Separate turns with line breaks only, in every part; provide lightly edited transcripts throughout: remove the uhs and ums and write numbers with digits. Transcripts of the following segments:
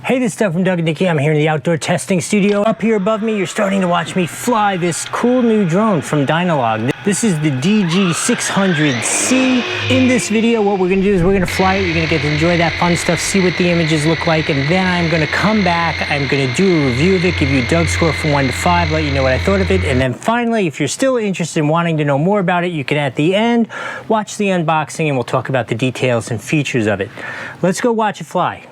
Hey, this is Doug from Doug and Nikki. I'm here in the outdoor testing studio. Up here above me, you're starting to watch me fly this cool new drone from Dynalog. This is the DG600C. In this video, what we're gonna do is we're gonna fly it. You're gonna get to enjoy that fun stuff, see what the images look like, and then I'm gonna come back. I'm gonna do a review of it, give you a Doug score from 1 to 5, let you know what I thought of it, and then finally, if you're still interested in wanting to know more about it, you can at the end watch the unboxing and we'll talk about the details and features of it. Let's go watch it fly.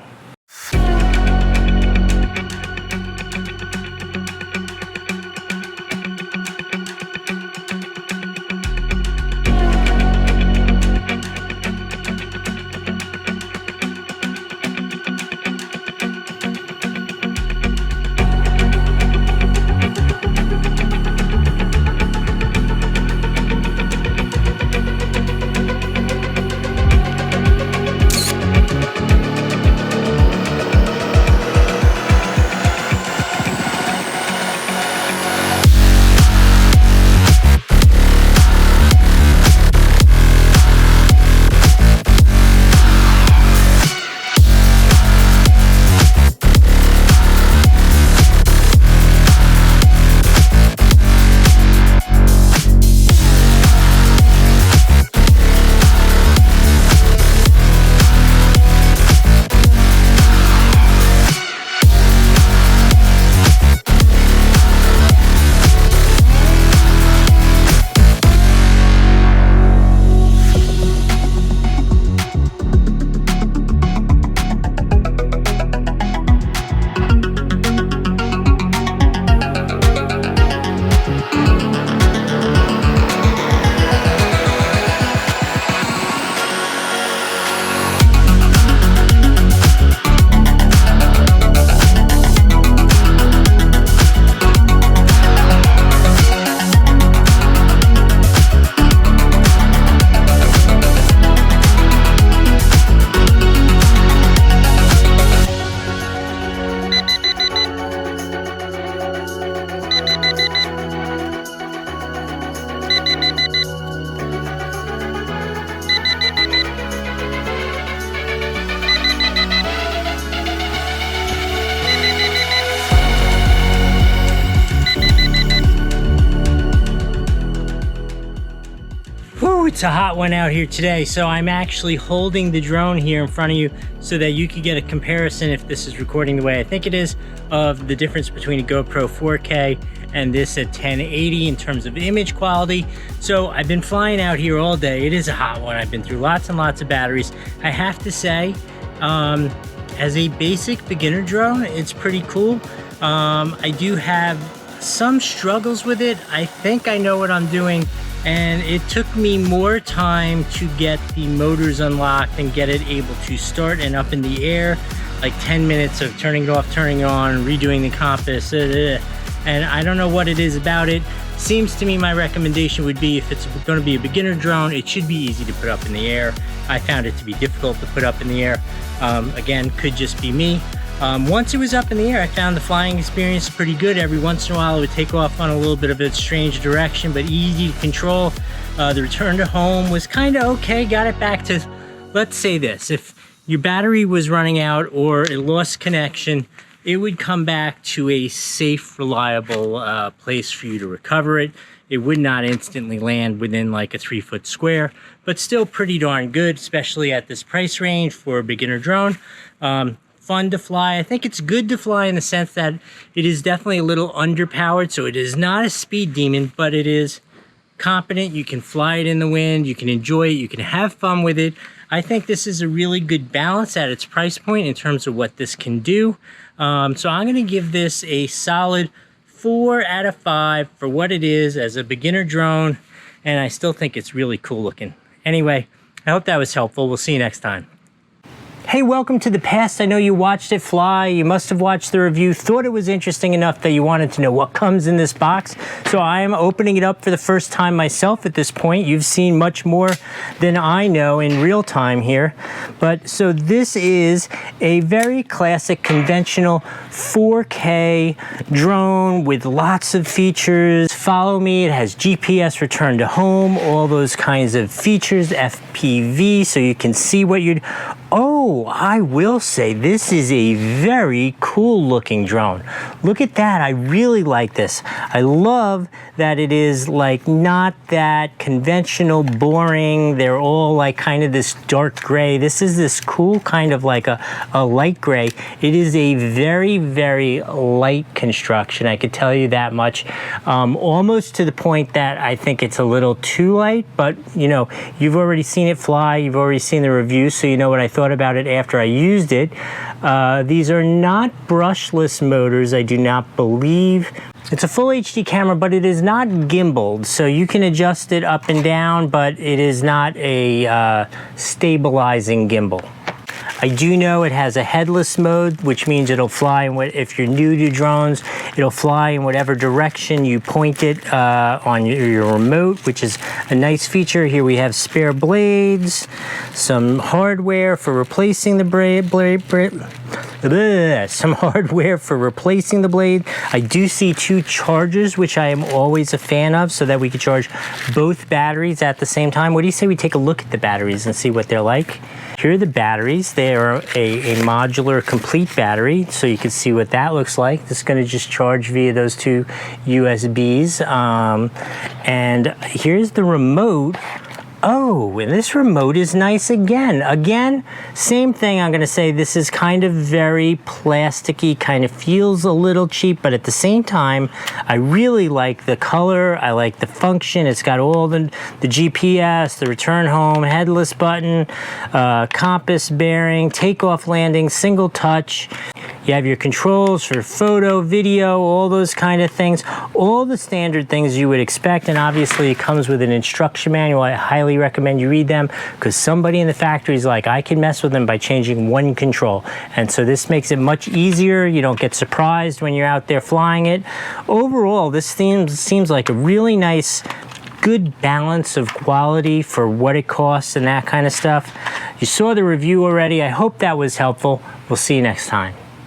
It's a hot one out here today, so I'm actually holding the drone here in front of you so that you can get a comparison, if this is recording the way I think it is, of the difference between a GoPro 4K and this at 1080 in terms of image quality. So I've been flying out here all day. It is a hot one. I've been through lots and lots of batteries. I have to say, as a basic beginner drone, it's pretty cool. I do have some struggles with it. I think I know what I'm doing, and it took me more time to get the motors unlocked and get it able to start and up in the air, like 10 minutes of turning it off, turning it on, redoing the compass, and I don't know what it is about it. Seems to me my recommendation would be, if it's going to be a beginner drone, it should be easy to put up in the air. I found it to be difficult to put up in the air. Again, could just be me. Once it was up in the air, I found the flying experience pretty good. Every once in a while it would take off on a little bit of a strange direction, but easy to control. The return to home was kind of okay. Got it back to, let's say this, if your battery was running out or it lost connection, it would come back to a safe, reliable place for you to recover it. It would not instantly land within like a 3-foot square, but still pretty darn good, especially at this price range for a beginner drone. Fun to fly. I think it's good to fly in the sense that it is definitely a little underpowered, so it is not a speed demon, but it is competent. You can fly it in the wind, you can enjoy it, you can have fun with it. I think this is a really good balance at its price point in terms of what this can do. So I'm going to give this a solid 4 out of 5 for what it is as a beginner drone, and I still think it's really cool looking. Anyway, I hope that was helpful. We'll see you next time. Hey, welcome to the past. I know you watched it fly. You must have watched the review, thought it was interesting enough that you wanted to know what comes in this box. So I am opening it up for the first time myself at this point. You've seen much more than I know in real time here. But so this is a very classic conventional 4K drone with lots of features. Follow me, it has GPS, return to home, all those kinds of features, FPV, so you can see what you're Oh, I will say this is a very cool looking drone. Look at that. I really like this. I love that it is like not that conventional, boring. They're all like kind of this dark gray. This is this cool kind of like a light gray. It is a very, very light construction. I could tell you that much. Almost to the point that I think it's a little too light, but you know, you've already seen it fly. You've already seen the review, so you know what I thought about it after I used it. These are not brushless motors, I do not believe. It's a full HD camera, but it is not gimbaled, so you can adjust it up and down, but it is not a stabilizing gimbal. I do know it has a headless mode, which means it'll fly in if you're new to drones, it'll fly in whatever direction you point it on your remote, which is a nice feature. Here we have spare blades, some hardware for replacing the some hardware for replacing the blade. I do see 2 chargers, which I am always a fan of, so that we can charge both batteries at the same time. What do you say we take a look at the batteries and see what they're like? Here are the batteries. They are a modular complete battery, so you can see what that looks like. This is going to just charge via those 2 USBs. And here's the remote. Oh, and this remote is nice again. Again, same thing. I'm going to say this is kind of very plasticky, kind of feels a little cheap, but at the same time, I really like the color. I like the function. It's got all the GPS, the return home, headless button, compass bearing, takeoff landing, single touch. You have your controls for photo, video, all those kind of things. All the standard things you would expect, and obviously it comes with an instruction manual. I highly recommend you read them, because somebody in the factory is like, I can mess with them by changing one control. And so this makes it much easier. You don't get surprised when you're out there flying it. Overall, this seems like a really nice, good balance of quality for what it costs and that kind of stuff. You saw the review already. I hope that was helpful. We'll see you next time.